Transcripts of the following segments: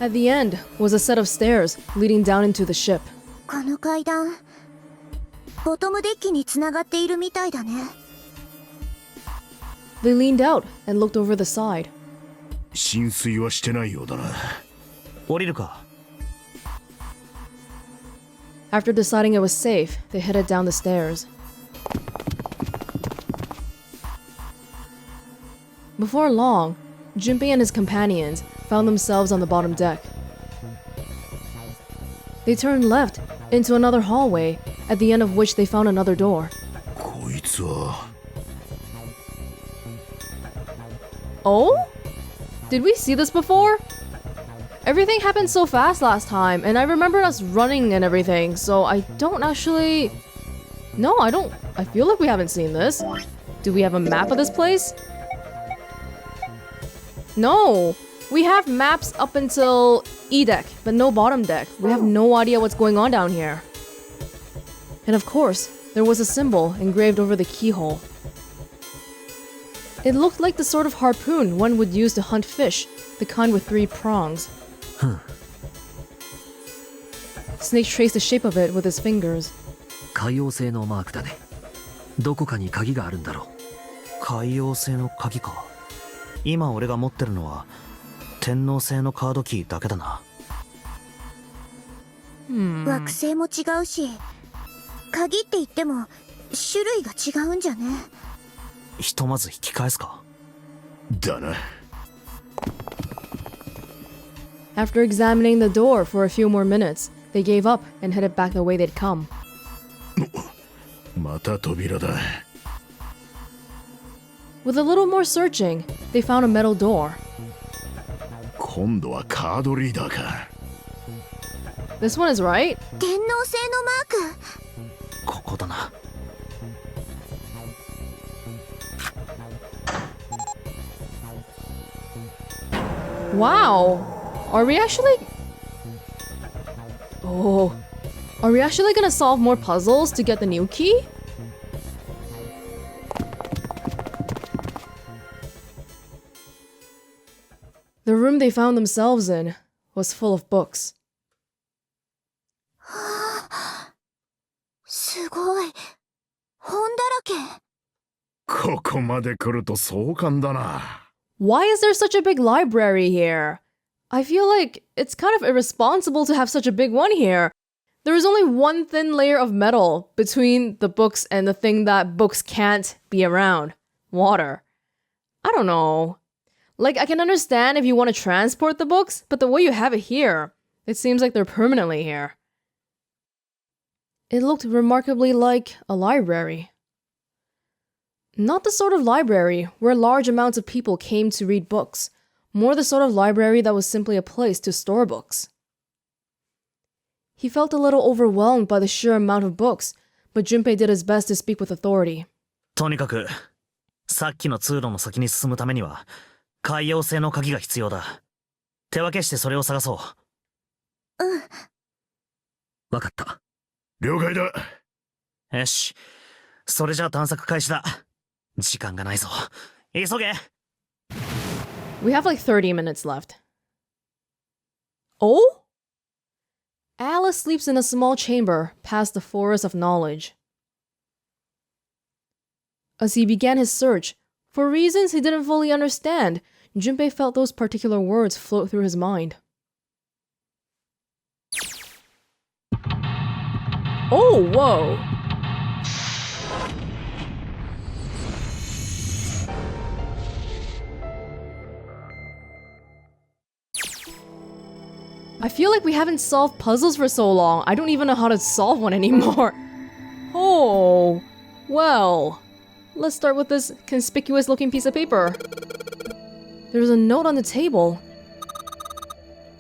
At the end was a set of stairs leading down into the ship. この階段、ボトムデッキにつながっているみたいだね。They leaned out and looked over the side. 浸水はしてないようだな。降りるか。After deciding it was safe, they headed down the stairs. Before long, Junpei and his companions found themselves on the bottom deck. They turned left into another hallway, at the end of which they found another door. こいつは。Oh? Did we see this before? Everything happened so fast last time, and I remember us running and everything, so I don't actually... No, I don't... I feel like we haven't seen this. Do we have a map of this place? No! We have maps up until E deck, but no bottom deck. We have no idea what's going on down here. And of course, there was a symbol engraved over the keyhole. It looked like the sort of harpoon one would use to hunt fish, the kind with 3 prongs. Snake traced the shape of it with his fingers. 海洋製のマークだね。どこかに鍵があるんだろう。海洋製の鍵か。今俺が持ってるのは天王星のカードキーだけだな。惑星も違うし、鍵って言っても種類が違うんじゃね。ひとまず引き返すか。だな。After examining the door for a few more minutes, they gave up and headed back the way they'd come. また扉だ。With a little more searching, they found a metal door. 今度はカードリーダーか。This one is right. 天王星のマーク。ここだな。Wow! Are we actually... Oh... Are we actually gonna solve more puzzles to get the new key? The room they found themselves in was full of books. すごい。本だらけ。ここまで来ると壮観だな。Why is there such a big library here? I feel like it's kind of irresponsible to have such a big one here. There is only one thin layer of metal between the books and the thing that books can't be around. Water. I don't know. Like, I can understand if you want to transport the books, but the way you have it here, it seems like they're permanently here. It looked remarkably like a library. Not the sort of library where large amounts of people came to read books, more the sort of library that was simply a place to store books. He felt a little overwhelmed by the sheer amount of books, but Junpei did his best to speak with authority. とにかく、さっきの通路の先に進むためには、海洋製の鍵が必要だ。手分けしてそれを探そう。うん。わかった。了解だ。よし。それじゃあ探索開始だ。時間がないぞ。急げ。We have like 30 minutes left. Oh? Alice sleeps in a small chamber past the forest of knowledge. As he began his search, for reasons he didn't fully understand, Junpei felt those particular words float through his mind. Oh, whoa! I feel like we haven't solved puzzles for so long, I don't even know how to solve one anymore. Oh, well, let's start with this conspicuous looking piece of paper. There's a note on the table.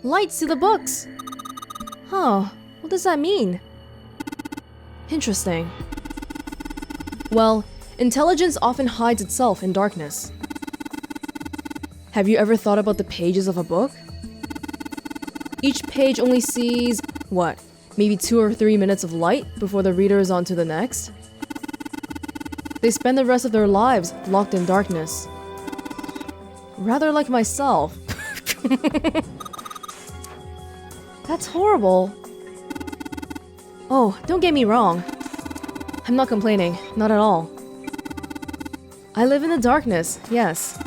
Lights to the books. Huh, what does that mean? Interesting. Well, intelligence often hides itself in darkness. Have you ever thought about the pages of a book? Each page only sees, what, maybe 2 or 3 minutes of light before the reader is on to the next? They spend the rest of their lives locked in darkness. Rather like myself. That's horrible. Oh, don't get me wrong. I'm not complaining, not at all. I live in the darkness, yes.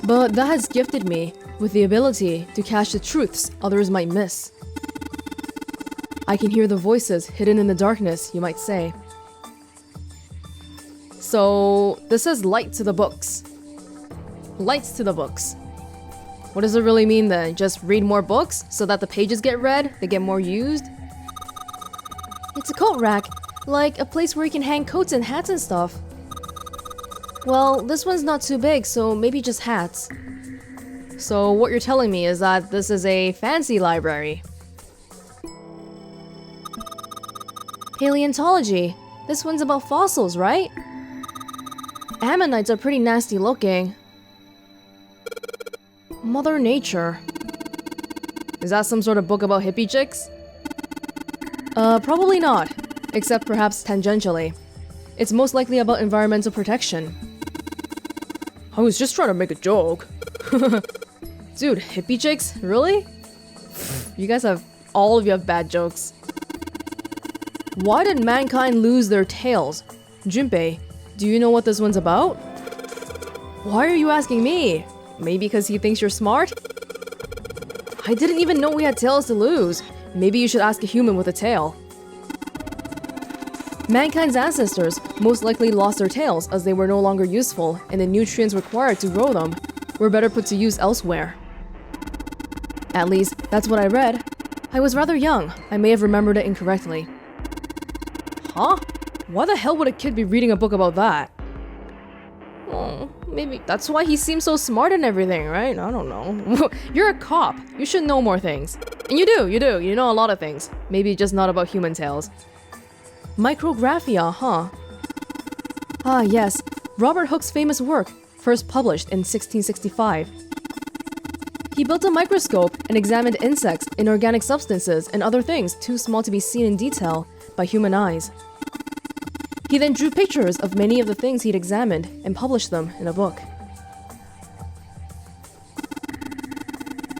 But that has gifted me with the ability to catch the truths others might miss. I can hear the voices hidden in the darkness, you might say. So, this says light to the books. Lights to the books. What does it really mean then? Just read more books so that the pages get read, they get more used? It's a coat rack, like a place where you can hang coats and hats and stuff. Well, this one's not too big, so maybe just hats. So what you're telling me is that this is a fancy library. Paleontology. This one's about fossils, right? Ammonites are pretty nasty looking. Mother Nature. Is that some sort of book about hippie chicks? Probably not. Except perhaps tangentially. It's most likely about environmental protection. I was just trying to make a joke. Dude, hippie chicks? Really? You guys have... all of you have bad jokes. Why did mankind lose their tails? Junpei, do you know what this one's about? Why are you asking me? Maybe because he thinks you're smart? I didn't even know we had tails to lose. Maybe you should ask a human with a tail. Mankind's ancestors most likely lost their tails as they were no longer useful, and the nutrients required to grow them were better put to use elsewhere. At least, that's what I read. I was rather young. I may have remembered it incorrectly. Huh? Why the hell would a kid be reading a book about that? Oh, maybe that's why he seems so smart and everything, right? I don't know. You're a cop. You should know more things. And you do. You know a lot of things. Maybe just not about human tails. Micrographia, huh? Ah, yes. Robert Hooke's famous work, first published in 1665. He built a microscope and examined insects, inorganic substances, and other things too small to be seen in detail by human eyes. He then drew pictures of many of the things he'd examined and published them in a book.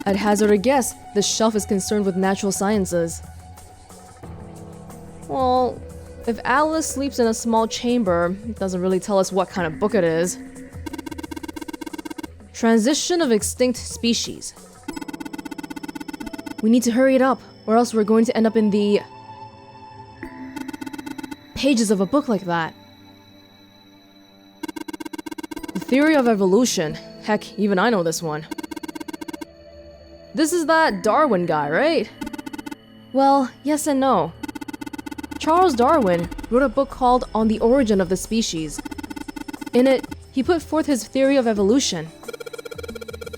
I'd hazard a guess this shelf is concerned with natural sciences. Well, if Alice sleeps in a small chamber, it doesn't really tell us what kind of book it is. Transition of extinct species. We need to hurry it up, or else we're going to end up in the pages of a book like that. The theory of evolution. Heck, even I know this one. This is that Darwin guy, right? Well, yes and no. Charles Darwin wrote a book called On the Origin of the Species. In it, he put forth his theory of evolution.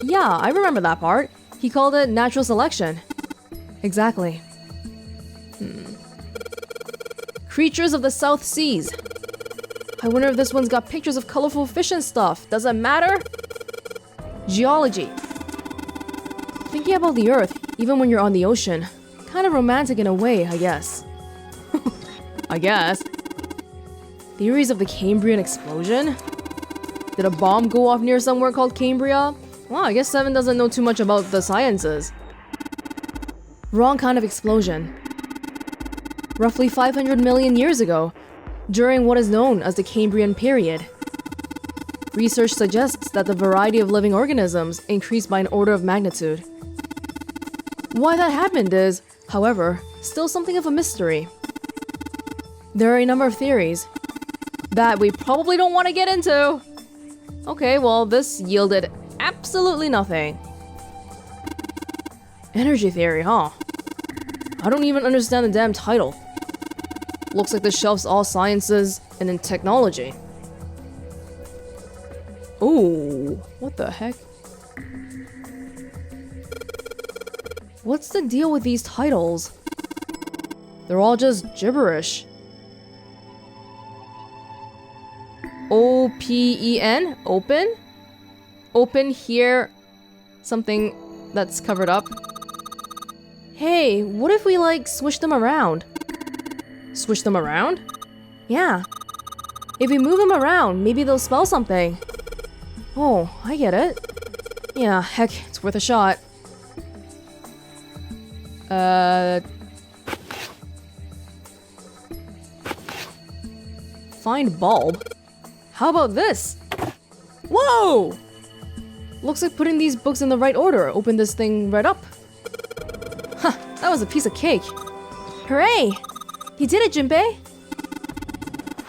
Yeah, I remember that part. He called it natural selection. Exactly. Creatures of the South Seas. I wonder if this one's got pictures of colorful fish and stuff. Does it matter? Geology. Thinking about the Earth, even when you're on the ocean. Kind of romantic in a way, I guess. I guess. Theories of the Cambrian explosion? Did a bomb go off near somewhere called Cambria? Well, I guess 7 doesn't know too much about the sciences. Wrong kind of explosion. Roughly 500 million years ago, during what is known as the Cambrian period. Research suggests that the variety of living organisms increased by an order of magnitude. Why that happened is, however, still something of a mystery. There are a number of theories that we probably don't want to get into. Okay, well, this yielded absolutely nothing. Energy theory, huh? I don't even understand the damn title. Looks like the shelf's all sciences and then technology. Ooh, what the heck? What's the deal with these titles? They're all just gibberish. O-P-E-N? Open? Open here. Something that's covered up. Hey, what if we like switch them around? Switch them around? Yeah. If we move them around, maybe they'll spell something. Oh, I get it. Yeah, heck, it's worth a shot. Find bulb? How about this? Whoa! Looks like putting these books in the right order. Open this thing right up. Huh, that was a piece of cake. Hooray! You did it, Junpei!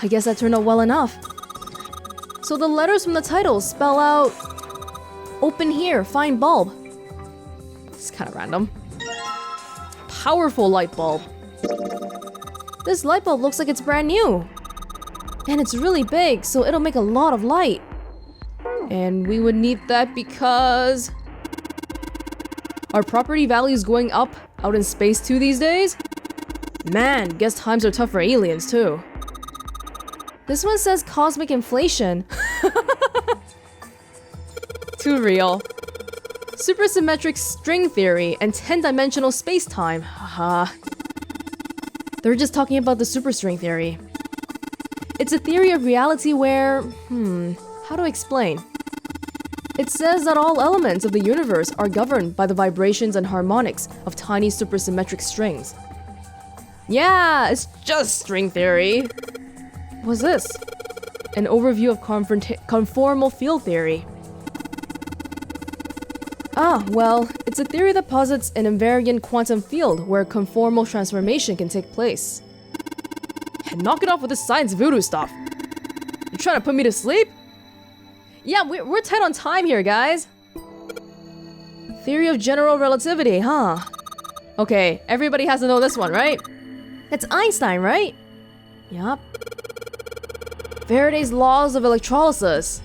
I guess that turned out well enough. So the letters from the title spell out... Open here, find bulb. It's kind of random. Powerful light bulb. This light bulb looks like it's brand new. And it's really big, so it'll make a lot of light. And we would need that because... Are property values going up out in space too these days? Man, guess times are tough for aliens too. This one says cosmic inflation. Too real. Supersymmetric string theory and 10-dimensional space-time. Haha. They're just talking about the superstring theory. It's a theory of reality where... how to explain? It says that all elements of the universe are governed by the vibrations and harmonics of tiny supersymmetric strings. Yeah, it's just string theory. What's this? An overview of conformal field theory. Ah, well, it's a theory that posits an invariant quantum field where conformal transformation can take place. And knock it off with this science voodoo stuff. You trying to put me to sleep? Yeah, we're tight on time here, guys. Theory of general relativity, huh? Okay, everybody has to know this one, right? It's Einstein, right? Yup. Faraday's laws of electrolysis.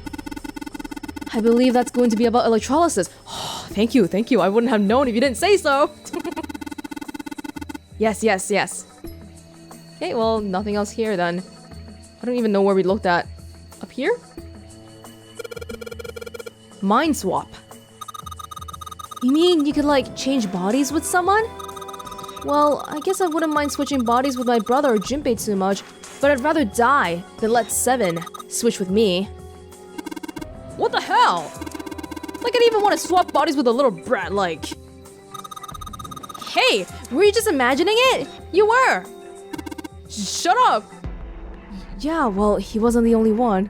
I believe that's going to be about electrolysis. Oh, thank you. I wouldn't have known if you didn't say so. Yes. Okay, well, nothing else here then. I don't even know where we looked at. Up here? Mind swap. You mean you could, like, change bodies with someone? Well, I guess I wouldn't mind switching bodies with my brother or Junpei too much, but I'd rather die than let Seven switch with me. What the hell? Like, I didn't even want to swap bodies with a little brat, like... Hey, were you just imagining it? You were! Shut up! Yeah, well, he wasn't the only one.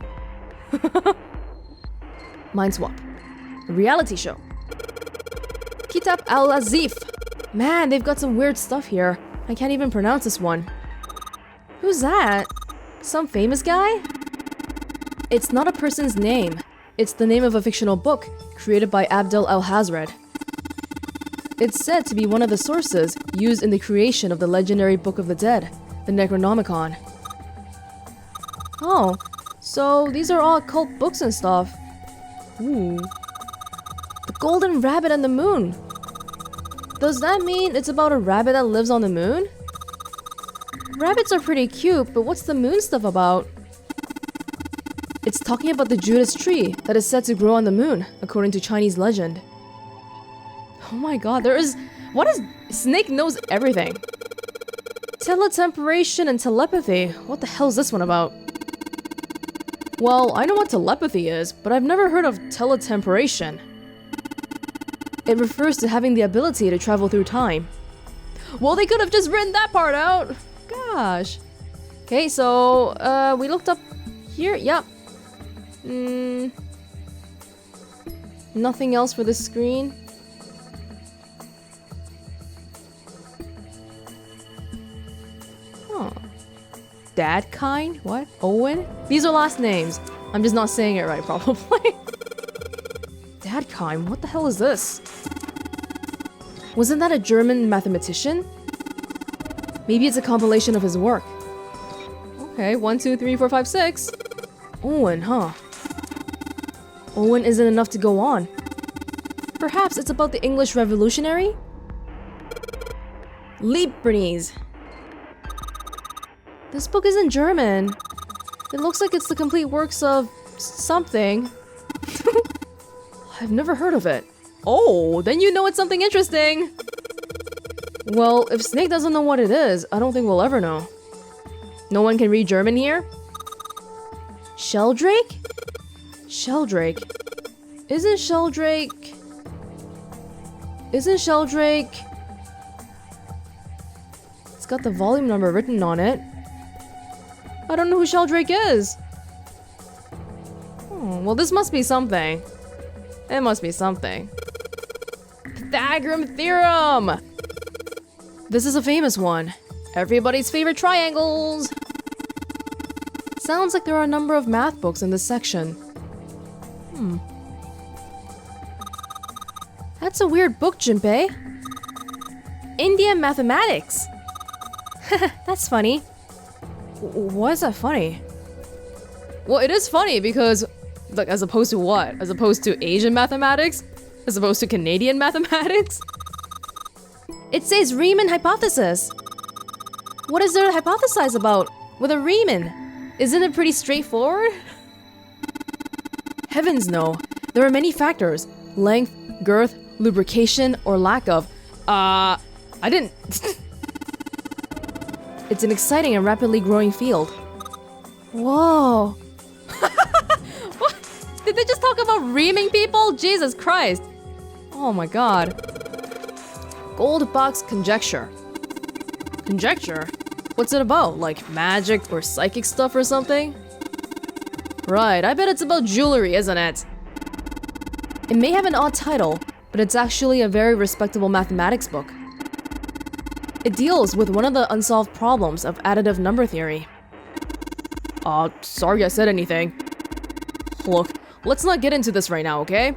Mind swap. A reality show. Kitab al-Azif. Man, they've got some weird stuff here. I can't even pronounce this one. Who's that? Some famous guy? It's not a person's name. It's the name of a fictional book created by Abdel al-Hazred. It's said to be one of the sources used in the creation of the legendary Book of the Dead, the Necronomicon. Oh, so these are all occult books and stuff. Ooh. The Golden Rabbit and the Moon. Does that mean it's about a rabbit that lives on the moon? Rabbits are pretty cute, but what's the moon stuff about? It's talking about the Judas tree that is said to grow on the moon, according to Chinese legend. Oh my god, what is... Snake knows everything. Teletemporation and telepathy. What the hell is this one about? Well, I know what telepathy is, but I've never heard of teletemporation. It refers to having the ability to travel through time. Well, they could have just written that part out. Gosh. Okay, so, we looked up here. Yep. Nothing else for this screen. Huh. Dad kind? What? Owen? These are last names. I'm just not saying it right, probably. Dadkheim, what the hell is this? Wasn't that a German mathematician? Maybe it's a compilation of his work. Okay, 1, 2, 3, 4, 5, 6. Owen, huh? Owen isn't enough to go on. Perhaps it's about the English Revolutionary? Leibniz. This book isn't German. It looks like it's the complete works of something. I've never heard of it. Oh, then you know it's something interesting. Well, if Snake doesn't know what it is, I don't think we'll ever know. No one can read German here? Sheldrake? Sheldrake. Isn't Sheldrake... got the volume number written on it. I don't know who Sheldrake is. Well, this must be something. It must be something. Pythagorean theorem! This is a famous one. Everybody's favorite triangles! Sounds like there are a number of math books in this section. That's a weird book, Junpei. Indian mathematics! That's funny. Why is that funny? Well, it is funny because, like, as opposed to what? As opposed to Asian mathematics? As opposed to Canadian mathematics? It says Riemann hypothesis. What is there to hypothesize about with a Riemann? Isn't it pretty straightforward? Heavens no. There are many factors. Length, girth, lubrication, or lack of. I didn't... It's an exciting and rapidly growing field. Whoa. What? Did they just talk about reaming people? Jesus Christ. Oh my god. Gold box conjecture. Conjecture? What's it about? Like magic or psychic stuff or something? Right, I bet it's about jewelry, isn't it? It may have an odd title, but it's actually a very respectable mathematics book. It deals with one of the unsolved problems of additive number theory. Sorry I said anything. Look, let's not get into this right now, okay?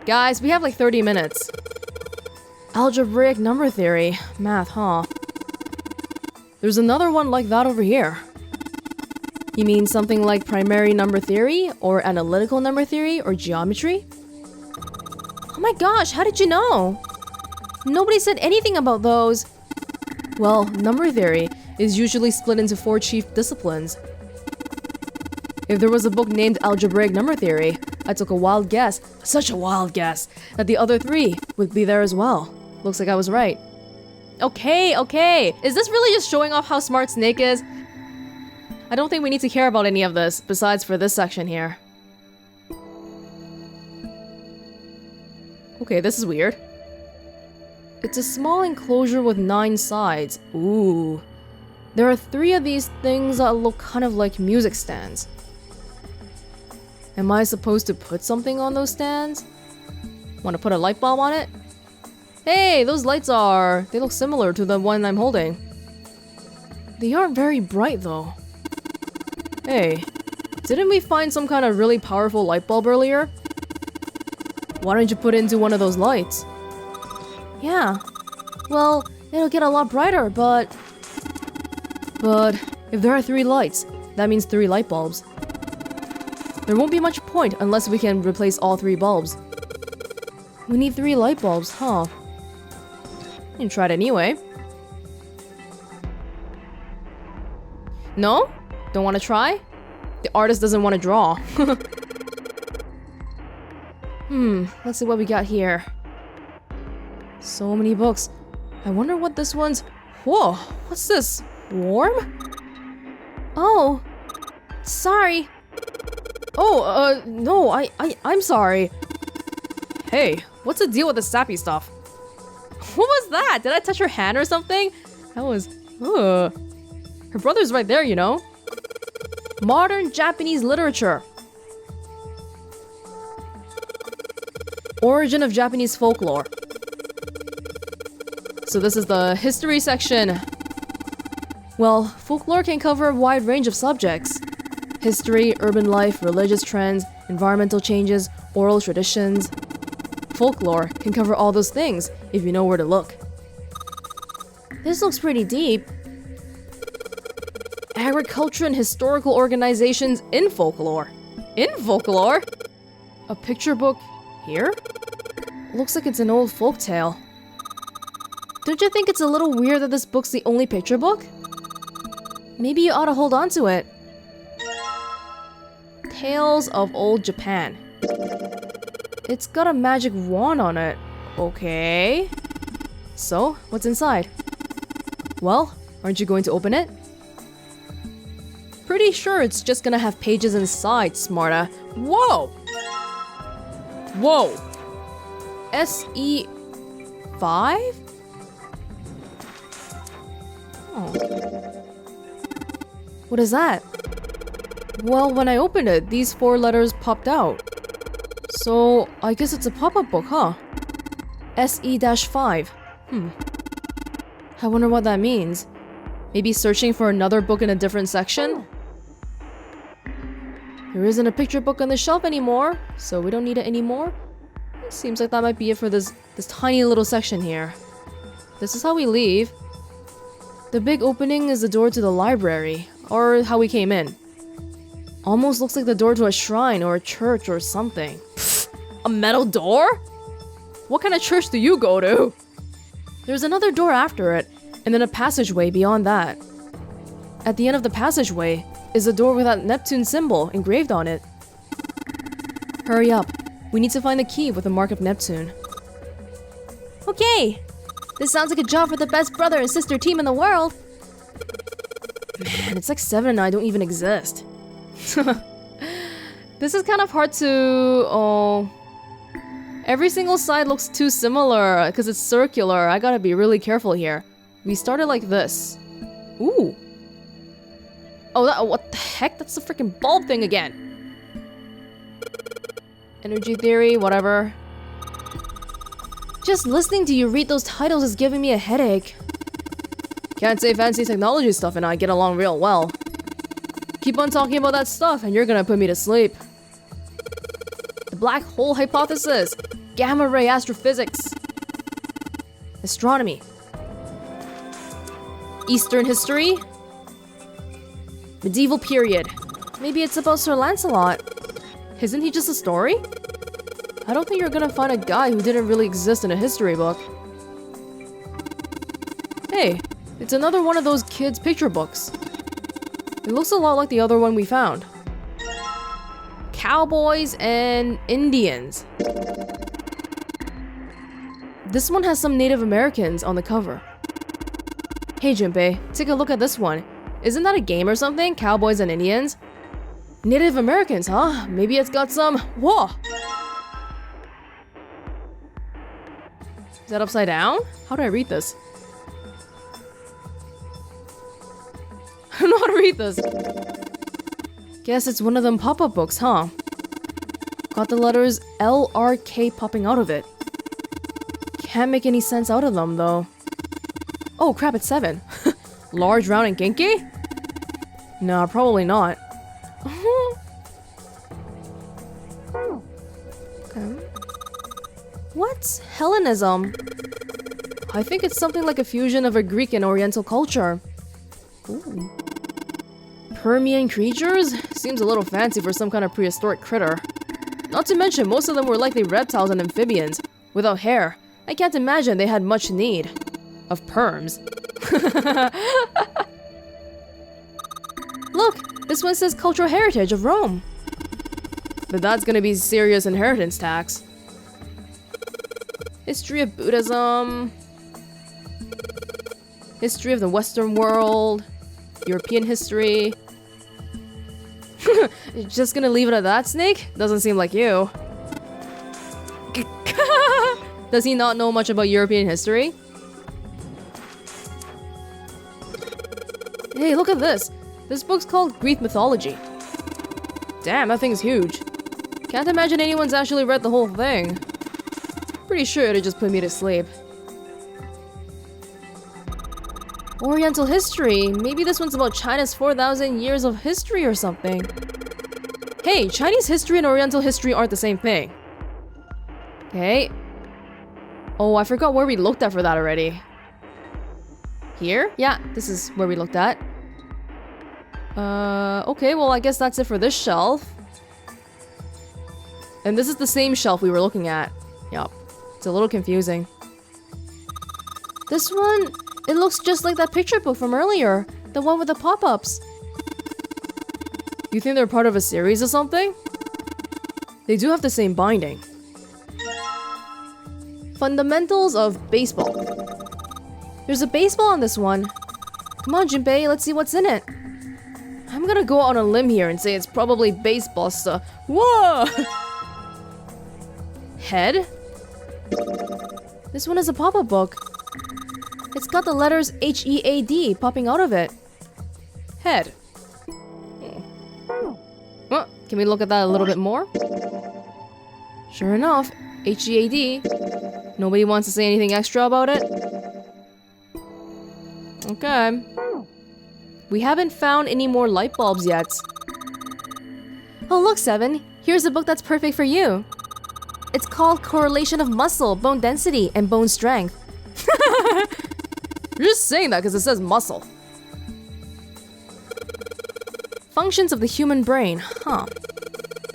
Guys, we have like 30 minutes. Algebraic number theory. Math, huh? There's another one like that over here. You mean something like primary number theory, or analytical number theory, or geometry? Oh my gosh, how did you know? Nobody said anything about those. Well, number theory is usually split into 4 chief disciplines. If there was a book named Algebraic Number Theory, I took a wild guess, such a wild guess, that the other 3 would be there as well. Looks like I was right. Okay. Is this really just showing off how smart Snake is? I don't think we need to care about any of this, besides for this section here. Okay, this is weird. It's a small enclosure with 9 sides. Ooh. There are 3 of these things that look kind of like music stands. Am I supposed to put something on those stands? Want to put a light bulb on it? Hey, those lights they look similar to the one I'm holding. They aren't very bright though. Hey, didn't we find some kind of really powerful light bulb earlier? Why don't you put it into one of those lights? Yeah, well, it'll get a lot brighter, but if there are 3 lights, that means 3 light bulbs. There won't be much point unless we can replace all 3 bulbs. We need 3 light bulbs, huh? You can try it anyway. No? Don't want to try? The artist doesn't want to draw. Let's see what we got here. So many books. I wonder what this one's... Whoa, what's this? Warm? Oh, sorry. Oh, no, I'm sorry. Hey, what's the deal with the sappy stuff? What was that? Did I touch her hand or something? That was... Ugh. Her brother's right there, you know? Modern Japanese literature. Origin of Japanese folklore. So this is the history section. Well, folklore can cover a wide range of subjects. History, urban life, religious trends, environmental changes, oral traditions. Folklore can cover all those things if you know where to look. This looks pretty deep. Agriculture and historical organizations in folklore. In folklore? A picture book here? Looks like it's an old folktale. Don't you think it's a little weird that this book's the only picture book? Maybe you ought to hold on to it. Tales of Old Japan. It's got a magic wand on it. Okay. So, what's inside? Well, aren't you going to open it? Pretty sure it's just gonna have pages inside, smarta. Whoa! Whoa! SE5? Oh. What is that? Well, when I opened it, these 4 letters popped out. So, I guess it's a pop-up book, huh? SE-5. I wonder what that means. Maybe searching for another book in a different section? There isn't a picture book on the shelf anymore, so we don't need it anymore. Seems like that might be it for this tiny little section here. This is how we leave. The big opening is the door to the library, or how we came in. Almost looks like the door to a shrine or a church or something. Pfft, a metal door? What kind of church do you go to? There's another door after it, and then a passageway beyond that. At the end of the passageway is a door with that Neptune symbol engraved on it. Hurry up. We need to find the key with the mark of Neptune. Okay! This sounds like a job for the best brother and sister team in the world! Man, it's like 7 and I don't even exist. This is kind of hard to... Oh... Every single side looks too similar because it's circular. I gotta be really careful here. We started like this. Ooh. Oh, what the heck? That's the freaking bulb thing again. Energy theory, whatever. Just listening to you read those titles is giving me a headache. Can't say fancy technology stuff and I get along real well. Keep on talking about that stuff and you're gonna put me to sleep. The black hole hypothesis. Gamma ray astrophysics. Astronomy. Eastern history. Medieval period. Maybe it's about Sir Lancelot. Isn't he just a story? I don't think you're gonna find a guy who didn't really exist in a history book. Hey, it's another one of those kids' picture books. It looks a lot like the other one we found. Cowboys and Indians. This one has some Native Americans on the cover. Hey Junpei, take a look at this one. Isn't that a game or something? Cowboys and Indians? Native Americans, huh? Maybe it's got some... Whoa! Is that upside down? How do I read this? I don't know how to read this. Guess it's one of them pop-up books, huh? Got the letters LRK popping out of it. Can't make any sense out of them, though. Oh crap, it's 7. Large, round, and kinky? Nah, probably not. Okay. What's Hellenism? I think it's something like a fusion of a Greek and Oriental culture. Ooh. Permian creatures? Seems a little fancy for some kind of prehistoric critter. Not to mention, most of them were likely reptiles and amphibians, without hair. I can't imagine they had much need of perms. Look, this one says cultural heritage of Rome. But that's gonna be serious inheritance tax. History of Buddhism. History of the Western world. European history. You're just gonna leave it at that, Snake? Doesn't seem like you. Does he not know much about European history? Hey, look at this. This book's called Greek mythology. Damn, that thing's huge. Can't imagine anyone's actually read the whole thing. Pretty sure it'd just put me to sleep. Oriental history. Maybe this one's about China's 4,000 years of history or something. Hey, Chinese history and Oriental history aren't the same thing. Okay. Oh, I forgot where we looked at for that already. Here? Yeah, this is where we looked at. Okay, well I guess that's it for this shelf. And this is the same shelf we were looking at. Yup. It's a little confusing. This one, it looks just like that picture book from earlier. The one with the pop-ups. You think they're part of a series or something? They do have the same binding. Fundamentals of baseball. There's a baseball on this one. Come on, Junpei, let's see what's in it. I'm gonna go on a limb here and say it's probably baseball stuff. Whoa! Head? This one is a pop-up book. It It's got the letters HEAD popping out of it. Head. Well, can we look at that a little bit more? Sure enough, HEAD. Nobody wants to say anything extra about it? Okay. We haven't found any more light bulbs yet. Oh look, Seven. Here's a book that's perfect for you. It's called Correlation of Muscle, Bone Density, and Bone Strength. You're just saying that because it says muscle. Functions of the human brain, huh?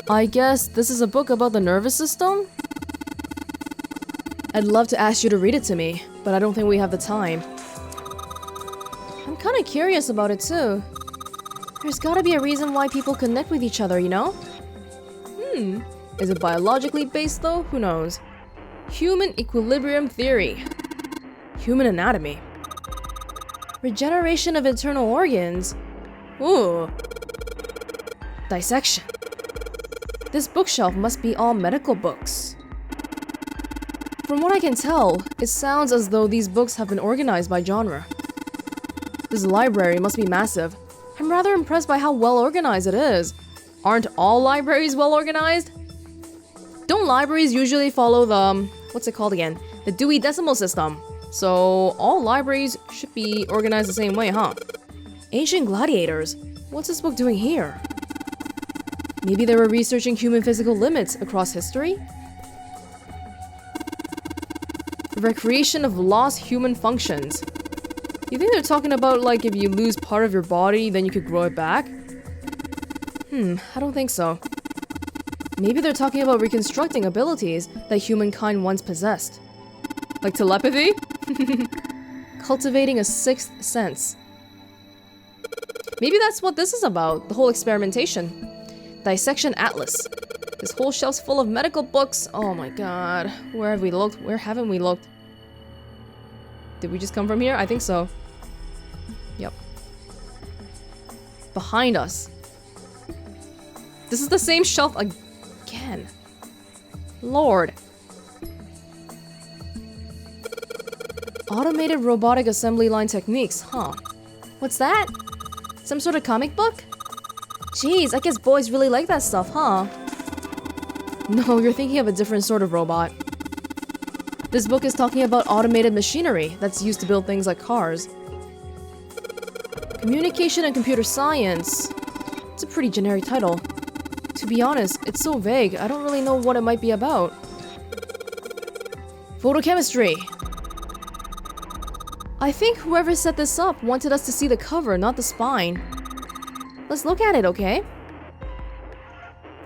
I guess this is a book about the nervous system? I'd love to ask you to read it to me, but I don't think we have the time. I'm kind of curious about it too. There's gotta be a reason why people connect with each other, you know? Is it biologically based though? Who knows? Human equilibrium theory. Human anatomy. Regeneration of internal organs. Ooh. Dissection. This bookshelf must be all medical books. From what I can tell, it sounds as though these books have been organized by genre. This library must be massive. I'm rather impressed by how well organized it is. Aren't all libraries well organized? Don't libraries usually follow the, what's it called again? The Dewey Decimal System. So all libraries should be organized the same way, huh? Ancient gladiators. What's this book doing here? Maybe they were researching human physical limits across history? Recreation of lost human functions. You think they're talking about like if you lose part of your body, then you could grow it back? I don't think so. Maybe they're talking about reconstructing abilities that humankind once possessed. Like telepathy? Cultivating a sixth sense. Maybe that's what this is about, the whole experimentation. Dissection Atlas. This whole shelf's full of medical books. Oh my god. Where have we looked? Where haven't we looked? Did we just come from here? I think so. Yep. Behind us. This is the same shelf again. Lord. Automated robotic assembly line techniques, huh? What's that? Some sort of comic book? Jeez, I guess boys really like that stuff, huh? No, you're thinking of a different sort of robot. This book is talking about automated machinery that's used to build things like cars. Communication and computer science. It's a pretty generic title. To be honest, it's so vague, I don't really know what it might be about. Photochemistry. I think whoever set this up wanted us to see the cover, not the spine. Let's look at it, okay?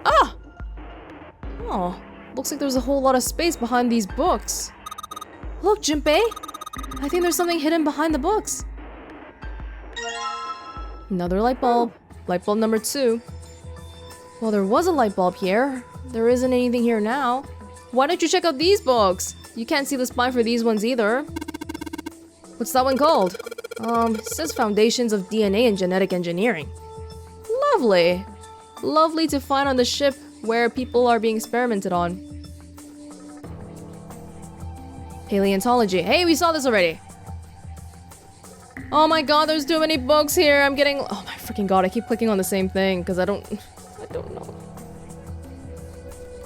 Ah! Oh, looks like there's a whole lot of space behind these books. Look, Junpei! I think there's something hidden behind the books. Another light bulb. Light bulb number 2. Well, there was a light bulb here. There isn't anything here now. Why don't you check out these books? You can't see the spine for these ones either. What's that one called? It says Foundations of DNA and Genetic Engineering. Lovely. Lovely to find on the ship where people are being experimented on. Paleontology. Hey, we saw this already. Oh my god, there's too many books here. I'm getting... Oh my freaking god, I keep clicking on the same thing because I don't know.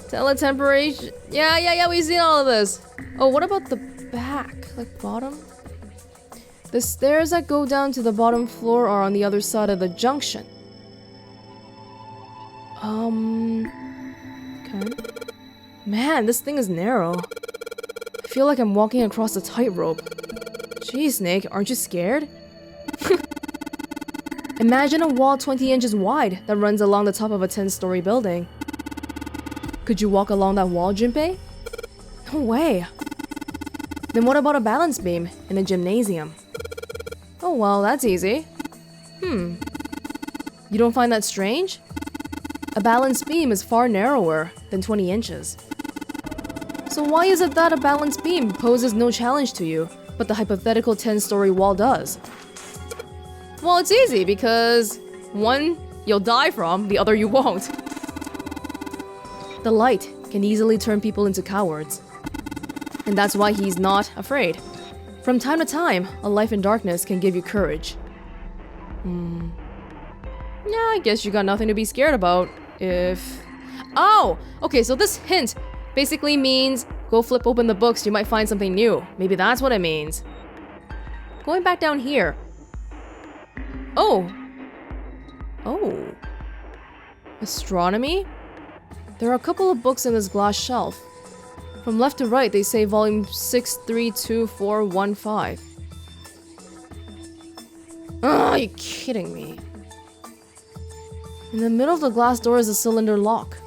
Teletemporation. Yeah, we've seen all of this. Oh, what about the back? Like bottom? The stairs that go down to the bottom floor are on the other side of the junction. Okay. Man, this thing is narrow. I feel like I'm walking across a tightrope. Jeez, Snake, aren't you scared? Imagine a wall 20 inches wide that runs along the top of a 10-story building. Could you walk along that wall, Junpei? No way. Then what about a balance beam in a gymnasium? Oh well, that's easy. You don't find that strange? A balance beam is far narrower than 20 inches. So why is it that a balance beam poses no challenge to you, but the hypothetical 10-story wall does? Well, it's easy because one you'll die from, the other you won't. The light can easily turn people into cowards. And that's why he's not afraid. From time to time, a life in darkness can give you courage. Yeah, I guess you got nothing to be scared about. If... Oh! Okay, so this hint basically means go flip open the books, you might find something new. Maybe that's what it means. Going back down here. Oh! Oh. Astronomy? There are a couple of books in this glass shelf. From left to right, they say volume 632415. Ah, are you kidding me? In the middle of the glass door is a cylinder lock.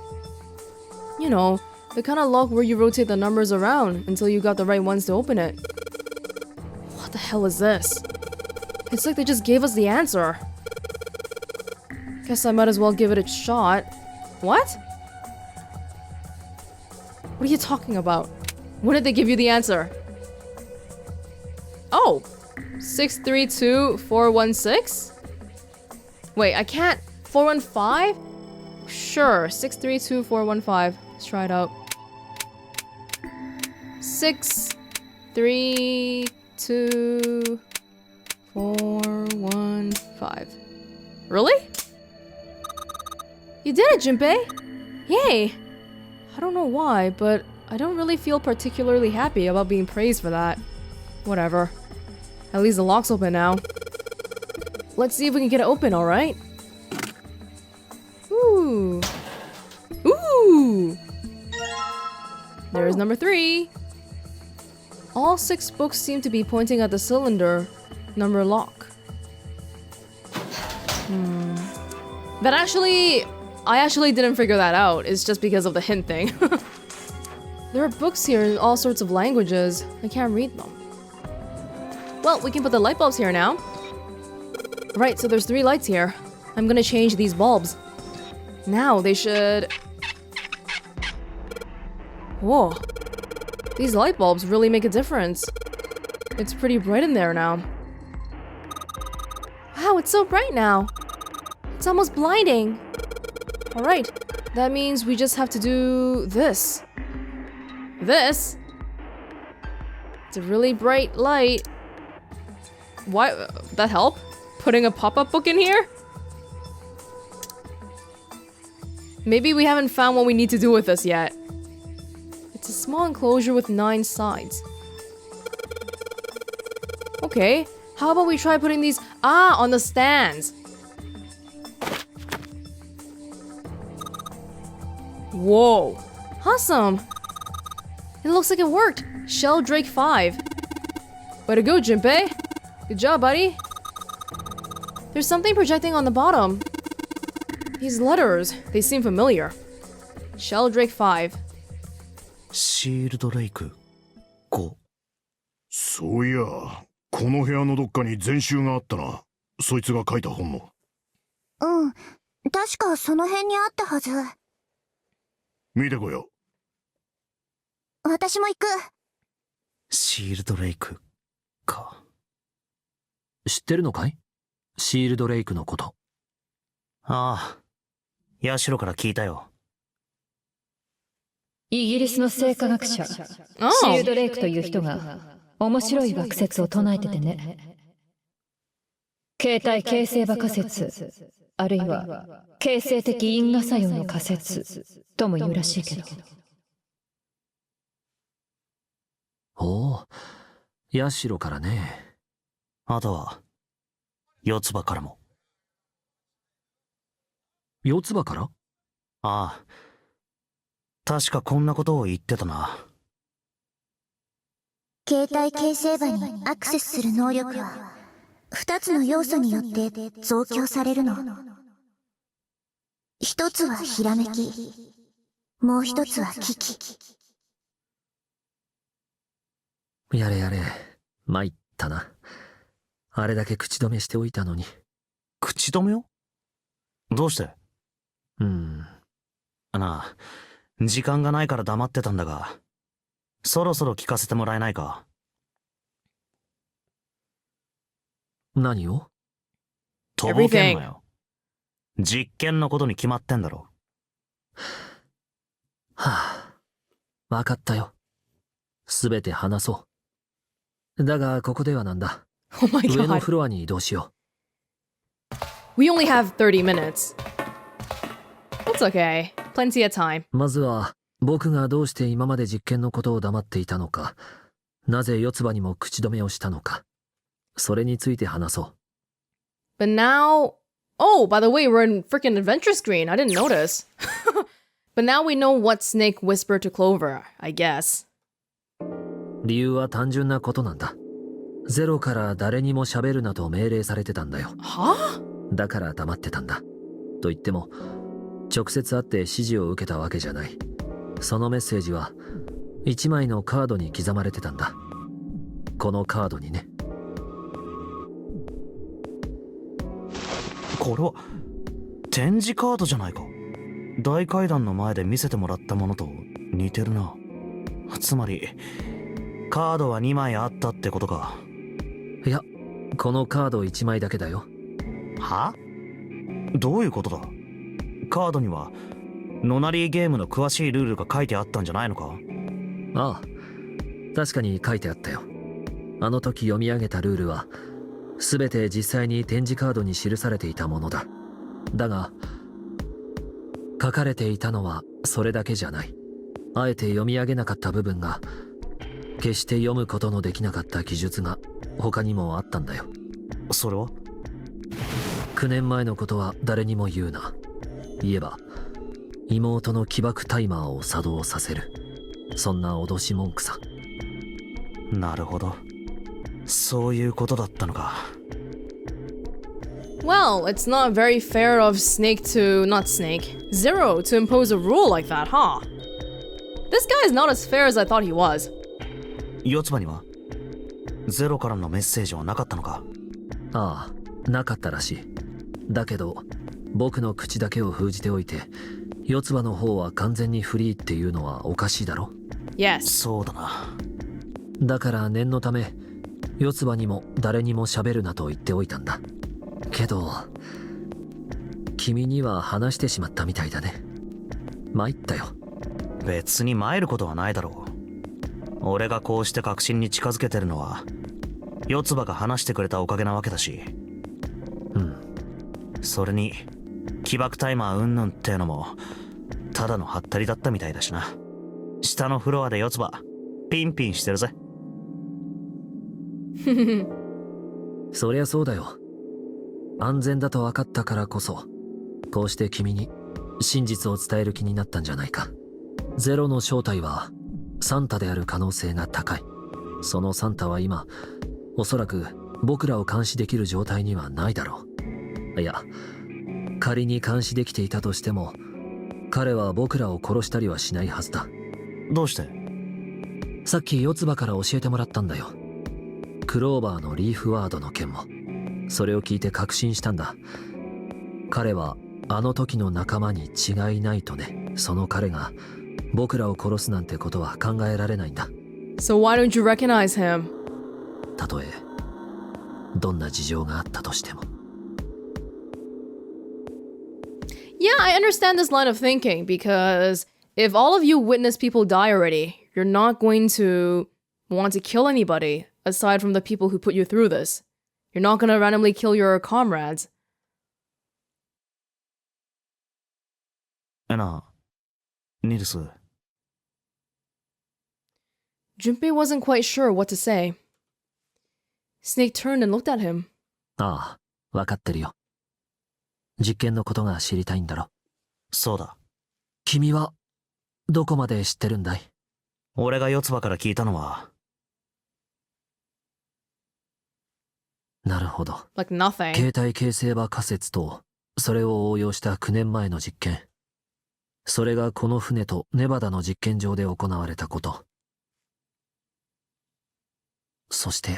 You know, the kind of lock where you rotate the numbers around until you got the right ones to open it. What the hell is this? It's like they just gave us the answer. Guess I might as well give it a shot. What? What are you talking about? When did they give you the answer? Oh! 632416? Wait, I can't... 415? Sure, 632415. Let's try it out. 632415. Really? You did it, Junpei! Yay! I don't know why, but I don't really feel particularly happy about being praised for that. Whatever. At least the lock's open now. Let's see if we can get it open, alright? Ooh. Ooh! There's number 3. All 6 books seem to be pointing at the cylinder number lock. That actually... I actually didn't figure that out. It's just because of the hint thing. There are books here in all sorts of languages. I can't read them. Well, we can put the light bulbs here now. Right, so there's 3 lights here. I'm gonna change these bulbs. Now they should... Whoa. These light bulbs really make a difference. It's pretty bright in there now. Wow, it's so bright now. It's almost blinding. Alright, that means we just have to do this. This? It's a really bright light. Why? That help? Putting a pop-up book in here? Maybe we haven't found what we need to do with this yet. It's a small enclosure with 9 sides. Okay, how about we try putting these... on the stands. Whoa. Awesome. It looks like it worked. Sheldrake 5. Way to go, Junpei. Good job, buddy. There's something projecting on the bottom. These letters, they seem familiar. Sheldrake 5. シールドレイク5。そういや、この部屋のどっかに全集があったな。そいつが書いた本の。うん。確かその辺にあったはず。見てこよう。私も行く。シールドレイクか。知ってるのかい？シールドレイクのこと。ああ、ヤシロから聞いたよ。イギリスの生化学者、シールドレイクという人が面白い学説を唱えててね。形態形成場仮説、あるいは形成的因果作用の仮説とも言うらしいけど。おお、ヤシロからね。あとは四つ葉からも。四つ葉から？ああ、確かこんなことを言ってたな。形態形成場にアクセスする能力は2つの要素によって増強されるの。一つはひらめき、もう一つは危機。やれやれ、参ったな。あれだけ口止めしておいたのに。口止めを？どうして？なあ、時間がないから黙ってたんだが、そろそろ聞かせてもらえないか？何を？とぼけんなよ。実験のことに決まってんだろ。はあ、わかったよ。すべて話そう。だがここではなんだ。 Oh my 上の god. フロアに移動しよ We only have 30 minutes. It's okay. Plenty of time. う。まずは僕がどうして今まで実験のことを黙っていたのか、なぜ四つ葉にも口止めをしたのか、それについて話そう。 But now... Oh, by the way, we're in freaking adventure screen. I didn't notice. But now we know what Snake whispered to Clover, I guess. 理由は単純なことなんだ。ゼロから誰にも喋るなと命令されてたんだよ。 Huh? だから黙ってたんだ。と言っても直接会って指示を受けたわけじゃない。そのメッセージは1枚のカードに刻まれてたんだ。このカードにね。これは展示カードじゃないか。大階段の前で見せてもらったものと似てるな。つまりカードは2枚あったってことか。いや、このカード1枚だけだよ。は？どういうことだ？カードにはノナリーゲームの詳しいルールが書いてあったんじゃないのか？ああ、確かに書いてあったよ。あの時読み上げたルールは全て実際に展示カードに記されていたものだ。だが書かれていたのはそれだけじゃない。あえて読み上げなかった部分が、決して読むことのできなかった記述が他にもあったんだよ。それは9年前のことは誰にも言うな。言えば妹の起爆タイマーを作動させる、そんな脅し文句さ。なるほど、そういうことだったのか。Well, it's not very fair of not Snake, Zero to impose a rule like that, huh? This guy is not as fair as I thought he was. 四つ葉にはゼロからのメッセージはなかったのか？ああ、なかったらしい。だけど僕の口だけを封じておいて四つ葉の方は完全にフリーっていうのはおかしいだろ。 Yes. そうだな。だから念のため四つ葉にも誰にも喋るなと言っておいたんだ。けど君には話してしまったみたいだね。参ったよ。別に参ることはないだろう。俺がこうして確信に近づけてるのは四つ葉が話してくれたおかげなわけだし。うん。それに起爆タイマーうんぬんってのもただのハッタリだったみたいだしな。下のフロアで四つ葉ピンピンしてるぜ。そりゃそうだよ。安全だと分かったからこそこうして君に真実を伝える気になったんじゃないか。ゼロの正体はサンタである可能性が高い。そのサンタは今おそらく僕らを監視できる状態にはないだろう。いや、仮に監視できていたとしても彼は僕らを殺したりはしないはずだ。どうして？さっき四つ葉から教えてもらったんだよ。クローバーのリーフワードの件も。それを聞いて確信したんだ。彼はあの時の仲間に違いないとね。その彼が僕らを殺すなんてことは考えられないんだ。 So why don't you recognize him? たとえどんな事情があったとしても。 Yeah, I understand this line of thinking because if all of you witness people die already, you're not going to want to kill anybody aside from the people who put you through this. You're not gonna randomly kill your comrades. なあ、ニルス。Junpei wasn't quite sure what to say. Snake turned and looked at him. ああ、分かってるよ。実験のことが知りたいんだろ。そうだ。君はどこまで知ってるんだい？俺が四つ葉から聞いたのは。なるほど。Like nothing. 携帯形成場仮説とそれを応用した9年前の実験。それがこの船とネバダの実験場で行われたこと。そして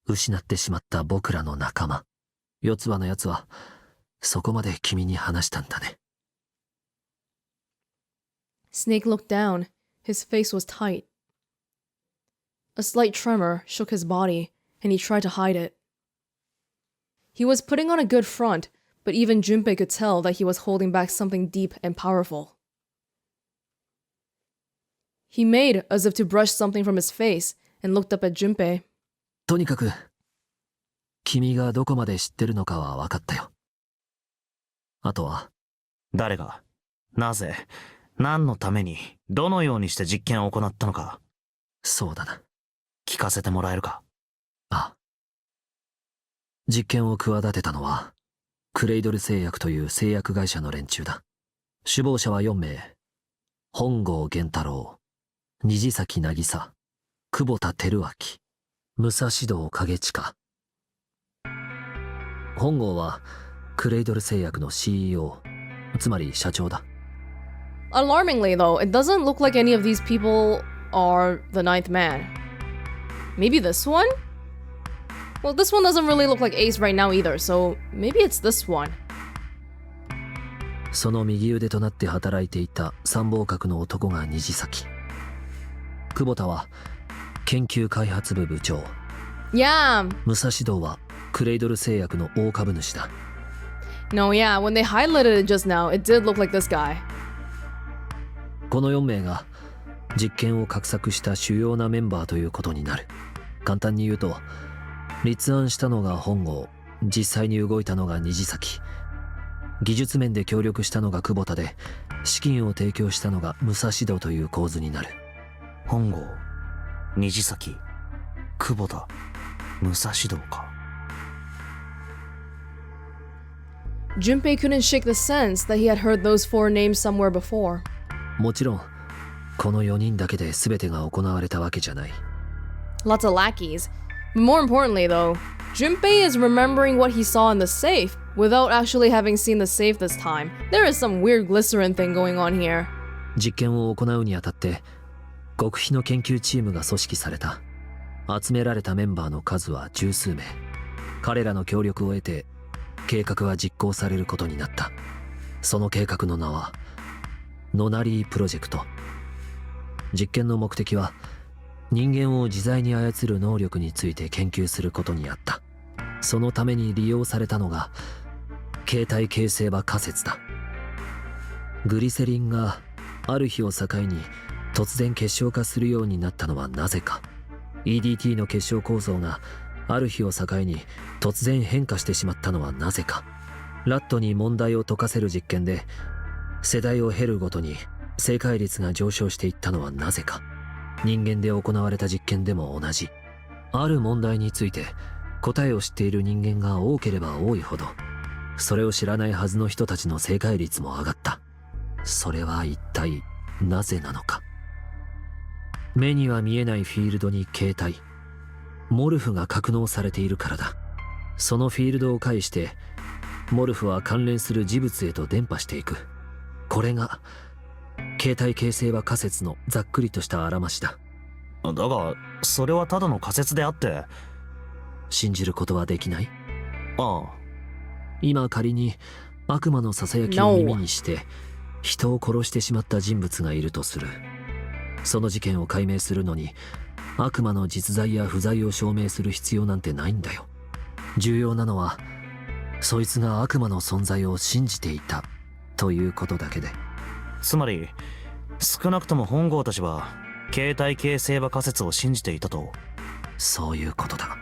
失ってしまった僕らの仲間四つ葉のやつはそこまで君に話したんだね。 Snake looked down. His face was tight. A slight tremor shook his body, and he tried to hide it. He was putting on a good front, but even Junpei could tell that he was holding back something deep and powerful. He made as if to brush something from his face, and looked up at Junpei. とにかく、君がどこまで知ってるのかは分かったよ。あとは、誰が、なぜ、何のために、どのようにして実験を行ったのか、そうだな。聞かせてもらえるか。ああ。実験を企てたのは、クレイドル製薬という製薬会社の連中だ。首謀者は4名。本郷源太郎、虹崎渚、久保田照明、武蔵堂景親。本郷はクレイドル製薬の CEO、つまり社長だ。Alarmingly, though, it doesn't look like any of these people are the ninth man. Maybe this one? Well, this one doesn't really look like Ace right now either, so maybe it's this one. その右腕となって働いていた参謀閣の男が虹崎。久保田は研究開発部部長。Yeah. 武蔵堂はクレイドル製薬の大株主だ。No, yeah, when they highlighted it just now, it did look like this guy. この4名が実験を画策した主要なメンバーということになる。簡単に言うと、立案したのが本郷、実際に動いたのが虹崎、技術面で協力したのが久保田で、資金を提供したのが武蔵堂という構図になる。本郷、虹崎、久保田、武蔵堂か。Junpei couldn't shake the sense that he had heard those four names somewhere before. もちろん、この4人だけで全てが行われたわけじゃない。Lots of lackeys. But more importantly, though, Junpei is remembering what he saw in the safe without actually having seen the safe this time. There is some weird glycerin thing going on here. 実験を行うにあたって、極秘の研究チームが組織された。集められたメンバーの数は十数名。彼らの協力を得て、計画は実行されることになった。その計画の名は、ノナリープロジェクト。実験の目的は、人間を自在に操る能力について研究することにあった。そのために利用されたのが、携帯形成場仮説だ。グリセリンがある日を境に突然結晶化するようになったのはなぜか。EDT の結晶構造がある日を境に突然変化してしまったのはなぜか。ラットに問題を解かせる実験で、世代を経るごとに正解率が上昇していったのはなぜか。人間で行われた実験でも同じ。ある問題について答えを知っている人間が多ければ多いほど、それを知らないはずの人たちの正解率も上がった。それは一体なぜなのか。目には見えないフィールドに形態、モルフが格納されているからだ。そのフィールドを介して、モルフは関連する事物へと伝播していく。これが、形態形成場仮説のざっくりとしたあらましだ。だが、それはただの仮説であって。信じることはできない？ああ。今仮に悪魔のささやきを耳にして、人を殺してしまった人物がいるとする。その事件を解明するのに、悪魔の実在や不在を証明する必要なんてないんだよ。重要なのは、そいつが悪魔の存在を信じていたということだけで。つまり、少なくとも本郷たちは形態形成場仮説を信じていたと。そういうことだ。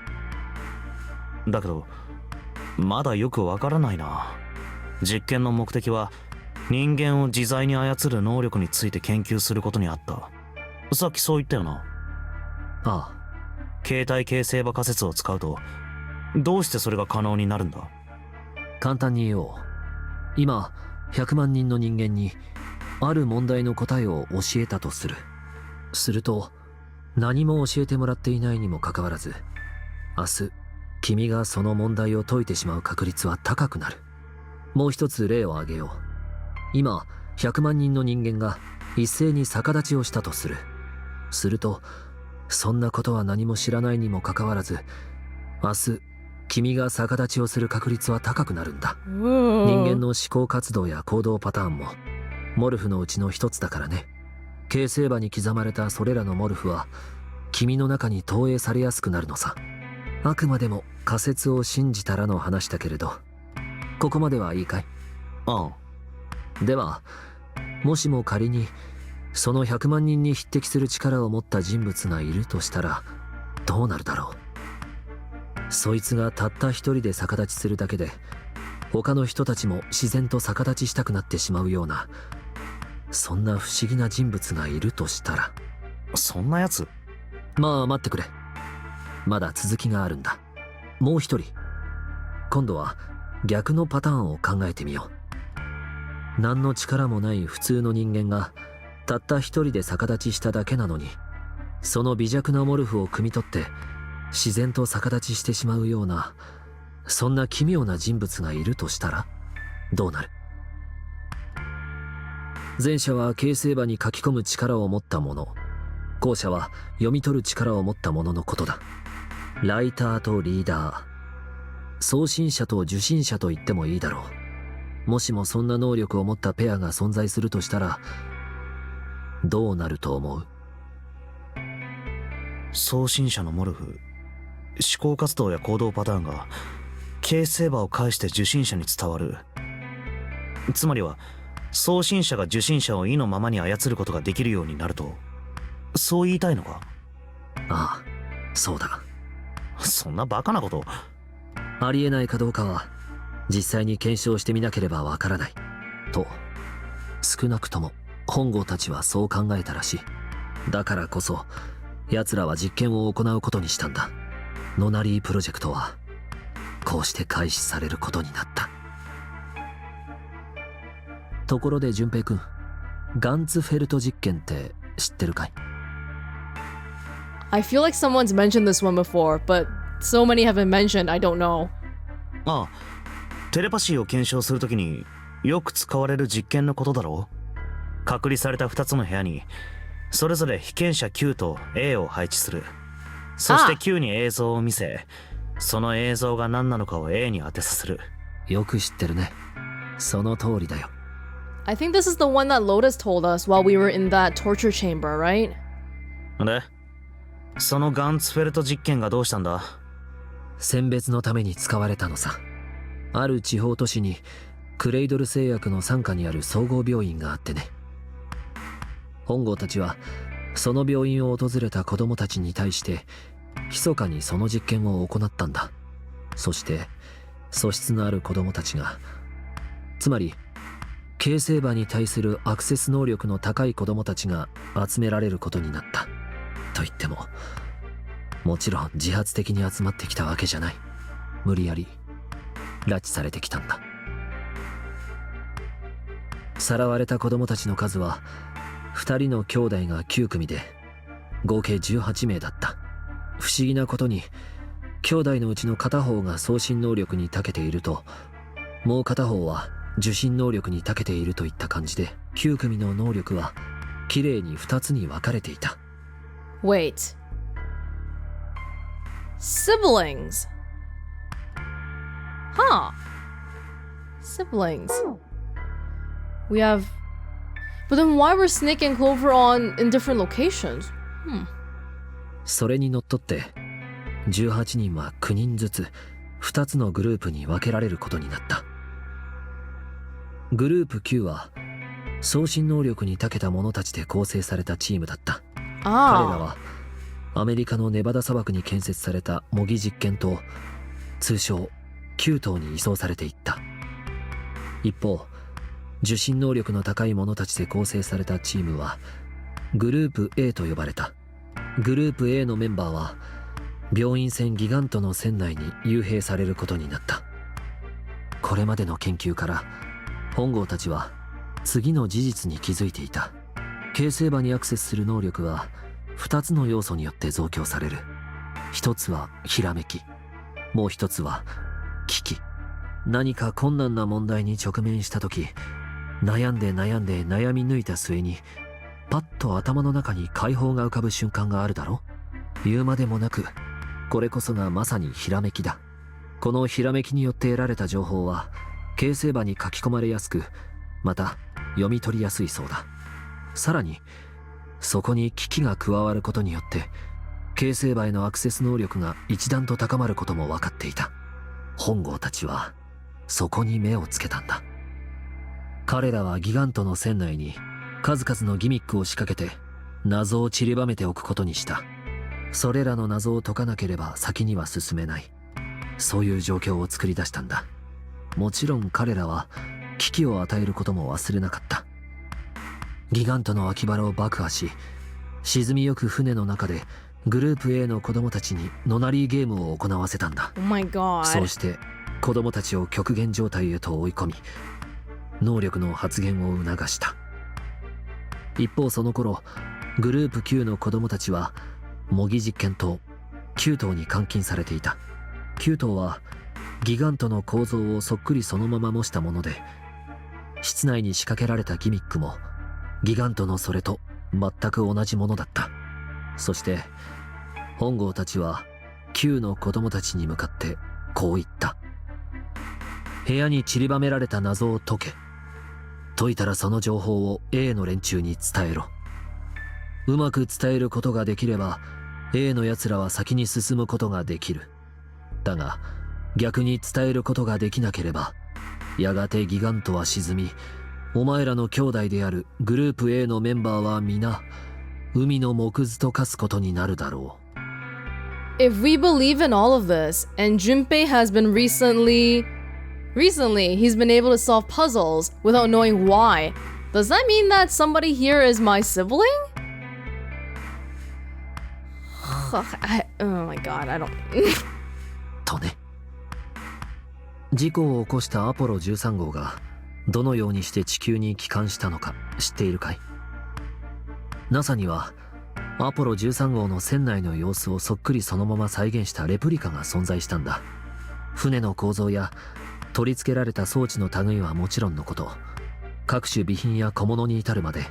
だけど、まだよくわからないな。実験の目的は人間を自在に操る能力について研究することにあった。さっきそう言ったよな。ああ。形態形成場仮説を使うと、どうしてそれが可能になるんだ？簡単に言おう。今、100万人の人間にある問題の答えを教えたとする。すると、何も教えてもらっていないにもかかわらず、明日、君がその問題を解いてしまう確率は高くなる。もう一つ例を挙げよう。今、100万人の人間が一斉に逆立ちをしたとする。すると、そんなことは何も知らないにもかかわらず、明日、君が逆立ちをする確率は高くなるんだ。人間の思考活動や行動パターンも、モルフのうちの一つだからね。形成場に刻まれたそれらのモルフは、君の中に投影されやすくなるのさ。あくまでも仮説を信じたらの話だけれど、ここまではいいかい？ああ。では、もしも仮に、その100万人に匹敵する力を持った人物がいるとしたら、どうなるだろう。そいつがたった一人で逆立ちするだけで他の人たちも自然と逆立ちしたくなってしまうような、そんな不思議な人物がいるとしたら。そんなやつ？まあ待ってくれ、まだ続きがあるんだ。もう一人、今度は逆のパターンを考えてみよう。何の力もない普通の人間がたった一人で逆立ちしただけなのに、その微弱なモルフを汲み取って自然と逆立ちしてしまうような、そんな奇妙な人物がいるとしたらどうなる？前者は形成場に書き込む力を持ったもの、後者は読み取る力を持ったもののことだ。ライターとリーダー、送信者と受信者と言ってもいいだろう。もしもそんな能力を持ったペアが存在するとしたらどうなると思う？送信者のモルフ、思考活動や行動パターンが形成場を介して受信者に伝わる。つまりは送信者が受信者を意のままに操ることができるようになると、そう言いたいのか？ああ、そうだ。そんなバカなこと。ありえないかどうかは実際に検証してみなければわからないと、少なくとも本郷たちはそう考えたらしい。だからこそ奴らは実験を行うことにしたんだ。ノナリープロジェクトはこうして開始されることになった。ところで順平君、ガンツフェルト実験って知ってるかい？ I feel like someone's mentioned this one before, but so many have been mentioned, I don't know. ああ、テレパシーを検証するときによく使われる実験のことだろう。隔離された2つの部屋にそれぞれ被験者 Q と A を配置する。そして Q に映像を見せ、その映像が何なのかを A に当てさせる。よく知ってるね。その通りだよ。I think this is the one that Lotus told us while we were in that torture chamber, right? で、そのガンツフェルト実験がどうしたんだ？選別のために使われたのさ。ある地方都市にクレイドル製薬の傘下にある総合病院があってね。本郷たちはその病院を訪れた子供たちに対して密かにその実験を行ったんだ。そして素質のある子供たちが、つまり形成場に対するアクセス能力の高い子供たちが集められることになった。と言ってももちろん自発的に集まってきたわけじゃない。無理やり拉致されてきたんだ。さらわれた子供たちの数は2人の兄弟が9組で合計18名だった。不思議なことに兄弟のうちの片方が送信能力に長けていると、もう片方は受信能力に長けているといった感じで、9組の能力はきれいに2つに分かれていた。Wait. Siblings. Huh. Siblings. We have... But then why were Snake and Clover on in different locations? それにのっとって18人は9人ずつ2つのグループに分けられることになった。グループ9は送信能力に長けた者たちで構成されたチームだった。彼らはアメリカのネバダ砂漠に建設された模擬実験棟、通称9棟に移送されていった。一方、受信能力の高い者たちで構成されたチームはグループ A と呼ばれた。グループ A のメンバーは病院船ギガントの船内に幽閉されることになった。これまでの研究から本郷たちは次の事実に気づいていた。形成場にアクセスする能力は2つの要素によって増強される。一つはひらめき、もう一つは危機。何か困難な問題に直面した時、悩んで悩み抜いた末にパッと頭の中に解放が浮かぶ瞬間があるだろ。言うまでもなくこれこそがまさにひらめきだ。このひらめきによって得られた情報は形成場に書き込まれやすく、また読み取りやすいそうだ。さらにそこに機器が加わることによって形成場へのアクセス能力が一段と高まることも分かっていた。本郷たちはそこに目をつけたんだ。彼らはギガントの船内に数々のギミックを仕掛けて謎を散りばめておくことにした。それらの謎を解かなければ先には進めない。そういう状況を作り出したんだ。もちろん彼らは危機を与えることも忘れなかった。ギガントの脇腹を爆破し、沈みゆく船の中でグループ A の子供たちにノナリーゲームを行わせたんだ。Oh my god. そうして子供たちを極限状態へと追い込み、能力の発現を促した。一方その頃、グループ Q の子供たちは模擬実験棟9棟に監禁されていた。9棟はギガントの構造をそっくりそのまま模したもので、室内に仕掛けられたギミックもギガントのそれと全く同じものだった。そして本郷たちは Q の子供たちに向かってこう言った。部屋に散りばめられた謎を解け。解いたらその情報を A の連中に伝えろ。うまく伝えることができれば A の奴らは先に進むことができる。だが逆に伝えることができなければ、やがてギガントは沈み、お前らの兄弟であるグループ A のメンバーは皆海の藻くずと化すことになるだろう。 If we believe in all of this, and Junpei has been recently he's been able to solve puzzles without knowing why, does that mean that somebody here is my sibling? Oh my god, I don't とね。事故を起こしたアポロ13号がどのようにして地球に帰還したのか知っているかい？ NASA にはアポロ13号の船内の様子をそっくりそのまま再現したレプリカが存在したんだ。船の構造や取り付けられた装置の類はもちろんのこと、各種備品や小物に至るまで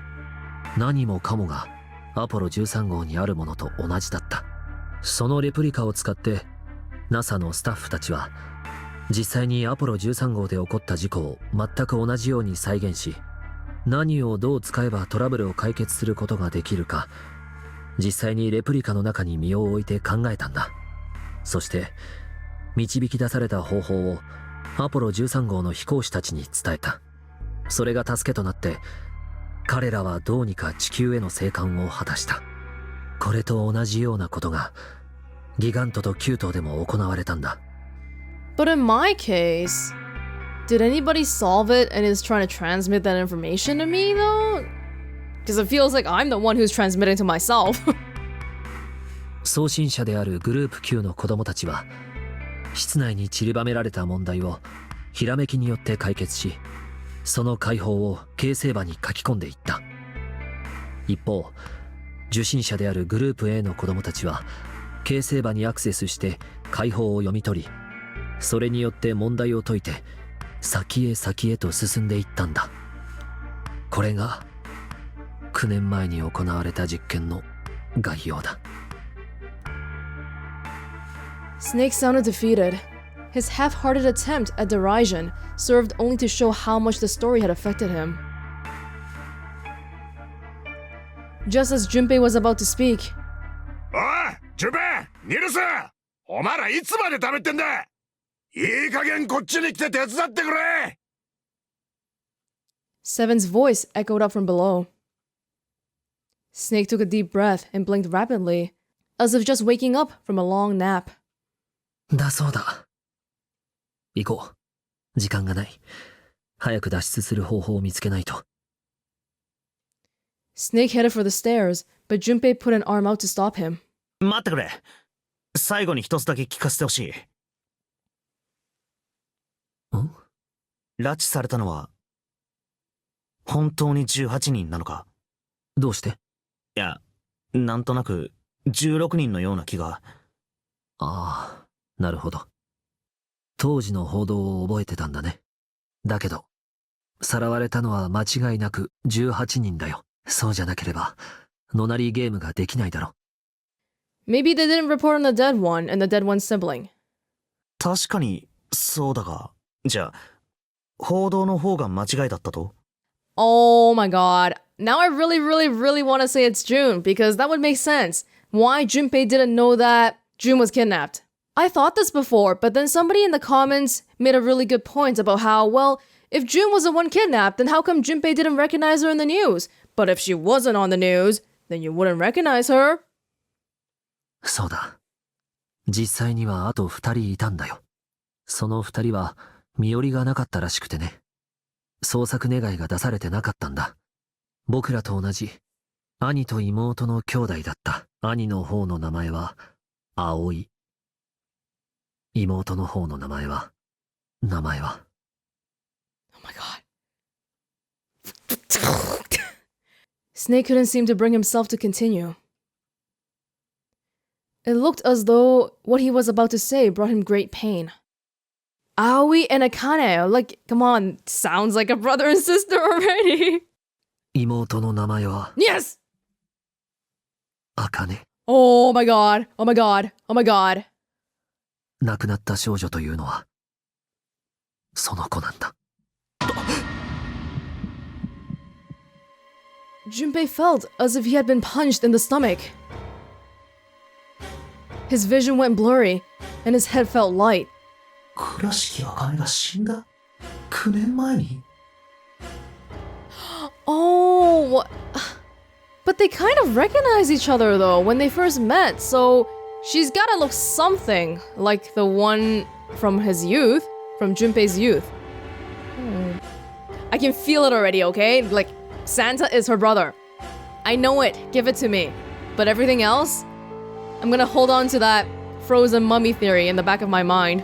何もかもがアポロ13号にあるものと同じだった。そのレプリカを使って NASA のスタッフたちは実際にアポロ13号で起こった事故を全く同じように再現し、何をどう使えばトラブルを解決することができるか、実際にレプリカの中に身を置いて考えたんだ。そして導き出された方法をアポロ13号の飛行士たちに伝えた。それが助けとなって彼らはどうにか地球への生還を果たした。これと同じようなことがギガントとキュートでも行われたんだ。But in my case, did anybody solve it and is trying to transmit that information to me though? Because it feels like I'm the one who's transmitting to myself. 送信者であるグループ Q の子供たちは室内に散りばめられた問題をひらめきによって解決し、その解法を形成場に書き込んでいった。一方受信者であるグループ A の子供たちは形成場にアクセスして解法を読み取り、それによって問題を解いて先へ先へと進んでいったんだ。これが9年前に行われた実験の概要だ。Snake sounded defeated. His half-hearted attempt at derision served only to show how much the story had affected him. Just as Junpei was about to speak, おい、ジュンペイ、ニルス、お前らいつまで食べてんだ。いい加減こっちに来て手伝ってくれ。 Seven's voice echoed up from below. Snake took a deep breath and blinked rapidly, as if just waking up from a long nap. だそうだ。行こう。時間がない。早く脱出する方法を見つけないと。Snake headed for the stairs, but Junpei put an arm out to stop him. 待ってくれ。最後に一つだけ聞かせてほしい。拉致されたのは本当に18人なのか？どうして？いや、なんとなく16人のような気が。ああ、なるほど。当時の報道を覚えてたんだね。だけどさらわれたのは間違いなく18人だよ。そうじゃなければノナリーゲームができないだろ。Maybe they didn't report on the dead one and the dead one's sibling. 確かにそうだが、じゃあ報道の方が間違いだったと？ Oh my god. Now I really want to say it's June, because that would make sense. Why Junpei didn't know that June was kidnapped. I thought this before, but then somebody in the comments made a really good point about how, well, if June was the one kidnapped, then how come Junpei didn't recognize her in the news? But if she wasn't on the news, then you wouldn't recognize her. そうだ。実際にはあと2人いたんだよ。その2人は身寄りがなかったらしくてね。捜索願いが出されてなかったんだ。僕らと同じ兄と妹の兄弟だった。兄の方の名前は葵。妹の方の名前はOh my god. Snake couldn't seem to bring himself to continue. It looked as though what he was about to say brought him great pain. Aoi and Akane, like, come on, sounds like a brother and sister already. 妹の名前は Yes! 茜。 Oh my god, oh my god, oh my god. 亡くなった少女というのはその子なんだ。Junpei felt as if he had been punched in the stomach. His vision went blurry, and his head felt light. 倉敷茜が死んだ ?9 年前に Oh, but they kind of recognize each other though when they first met, so she's gotta look something like the one from his youth, from Junpei's youth. I can feel it already, okay? Like, Santa is her brother. I know it, give it to me. But everything else, I'm gonna hold on to that frozen mummy theory in the back of my mind.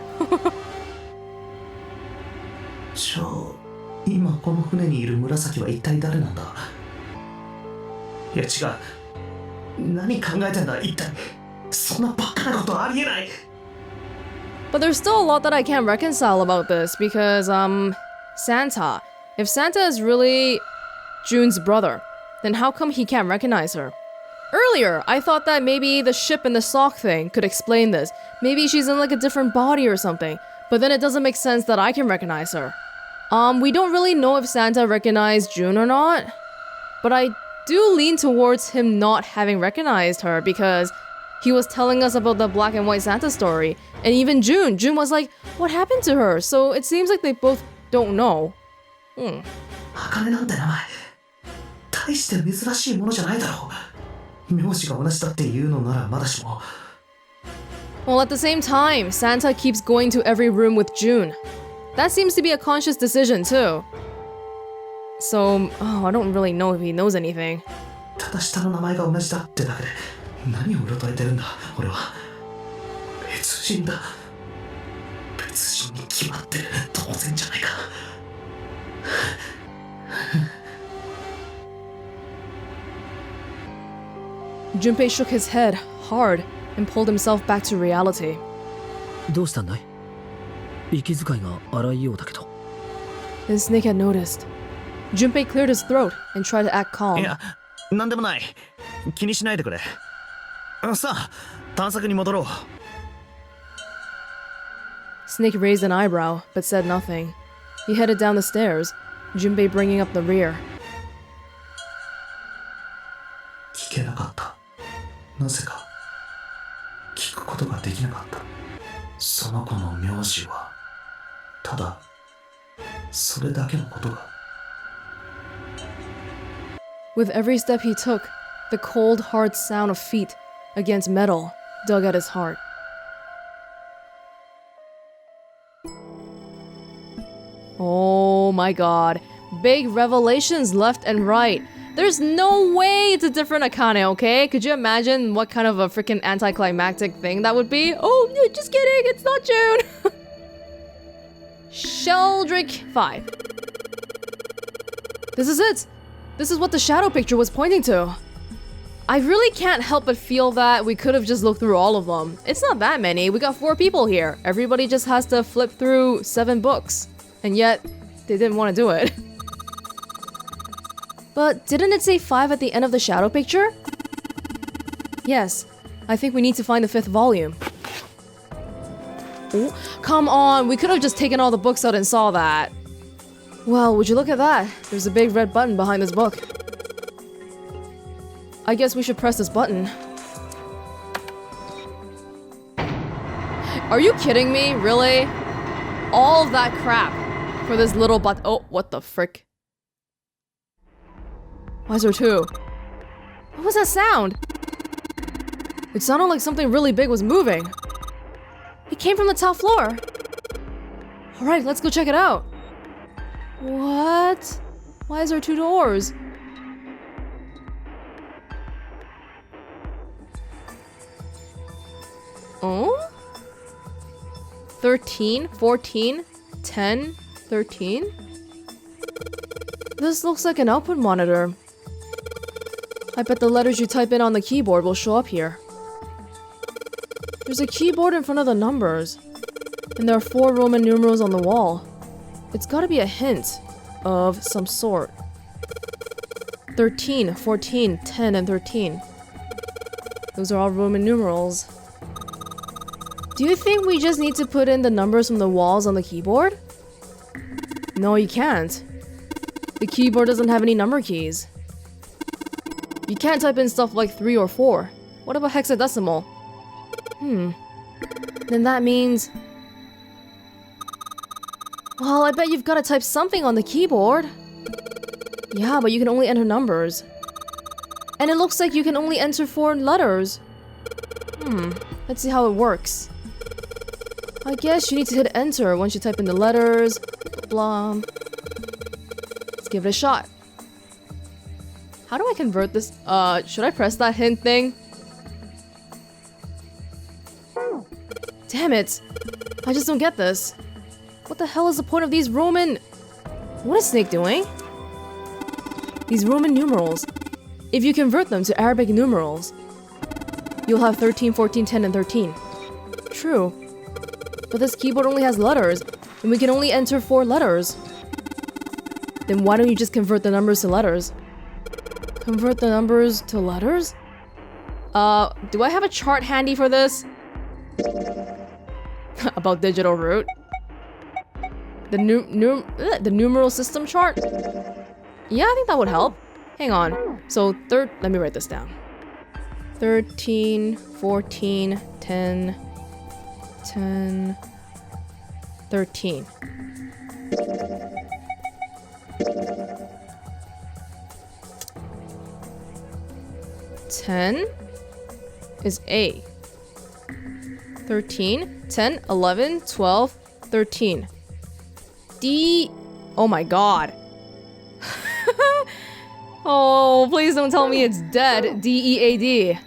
じゃあ今この船にいる紫は一体誰なんだ。いや違う、何考えてんだ一体。そんなバカなことありえない。 But there's still a lot that I can't reconcile about this because, Santa. If Santa is really June's brother, then how come he can't recognize her? Earlier, I thought that maybe the ship and the sock thing could explain this. Maybe she's in like a different body or something. But then it doesn't make sense that I can recognize her. We don't really know if Santa recognized June or not. But I do lean towards him not having recognized her because he was telling us about the black and white Santa story. And even June was like, what happened to her? So it seems like they both don't know. 茜なんて名前大して珍しいものじゃないだろう。名字が同じだっていうのならまだしも。 Well, at the same time, Santa keeps going to every room with June. That seems to be a conscious decision too. So, I don't really know if he knows anything. ただ下の名前が同じだってだけで何をうろたえてるんだ俺は。別人だ。別人に決まってる。当然じゃないか。Junpei shook his head hard and pulled himself back to reality. どうしたんだい？息遣いが荒いようだけど。 Then Snake had noticed. Junpei cleared his throat and tried to act calm. いや、なんでもない。気にしないでくれ。さあ、探索に戻ろう。Snake raised an eyebrow, but said nothing. He headed down the stairs, Junpei bringing up the rear. 聞けなかった。なぜか聞くことができなかった。その子の名字はただそれだけのことが。 With every step he took, the cold, hard sound of feet against metal dug at his heart. Oh my god. Big revelations left and right. There's no way it's a different Akane, okay? Could you imagine what kind of a freaking anticlimactic thing that would be? Oh, just kidding, it's not June! Sheldrick 5. This is it! This is what the shadow picture was pointing to. I really can't help but feel that we could have just looked through all of them. It's not that many, we got 4 people here. Everybody just has to flip through 7 books. And yet, they didn't want to do it. But didn't it say 5 at the end of the shadow picture? Yes, I think we need to find the 5th volume. Oh, come on, we could have just taken all the books out and saw that. Well, would you look at that? There's a big red button behind this book. I guess we should press this button. Are you kidding me? Really? All of that crap for this little button. Oh, what the frick? Why is there 2? What was that sound? It sounded like something really big was moving. It came from the top floor. Alright, let's go check it out. What? Why is there 2 doors? Oh? 13, 14, 10, 13? This looks like an output monitor. I bet the letters you type in on the keyboard will show up here. There's a keyboard in front of the numbers. And there are 4 Roman numerals on the wall. It's gotta be a hint of some sort. 13, 14, 10, and 13. Those are all Roman numerals. Do you think we just need to put in the numbers from the walls on the keyboard? No, you can't. The keyboard doesn't have any number keys. You can't type in stuff like 3 or 4. What about hexadecimal? Then that means... Well, I bet you've got to type something on the keyboard. Yeah, but you can only enter numbers. And it looks like you can only enter 4 letters. Let's see how it works. I guess you need to hit enter once you type in the letters. Blah. Let's give it a shot. How do I convert this? Should I press that hint thing? Damn it! I just don't get this. What the hell is the point of these Roman... What is Snake doing? These Roman numerals. If you convert them to Arabic numerals, you'll have 13, 14, 10, and 13. True. But this keyboard only has letters, and we can only enter 4 letters. Then why don't you just convert the numbers to letters? Convert the numbers to letters? Do I have a chart handy for this? About digital root? The numeral system chart? Yeah, I think that would help. Hang on. So, let me write this down. 13, 14, 10, 10, 13. Ten is A. 13, 10, 11, 12, 13. D... Oh my god. Oh, please don't tell me it's dead. D-E-A-D.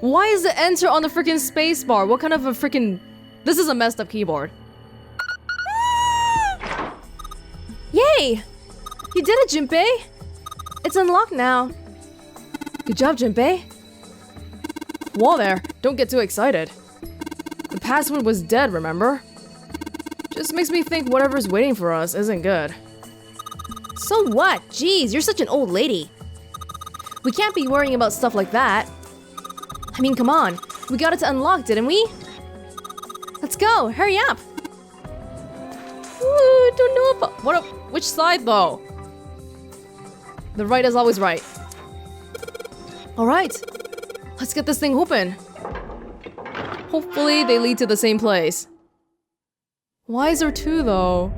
Why is the enter on the freaking spacebar? What kind of a freaking... This is a messed up keyboard. Yay! You did it, Junpei! It's unlocked now. Good job, Junpei. Whoa there, don't get too excited. The password was dead, remember? Just makes me think whatever's waiting for us isn't good. So what? Jeez, you're such an old lady. We can't be worrying about stuff like that. I mean, come on. We got it to unlock, didn't we? Let's go, hurry up. Ooh, don't know about... Which side, though? The right is always right. Alright. Let's get this thing open. Hopefully they lead to the same place. Why is there 2, though?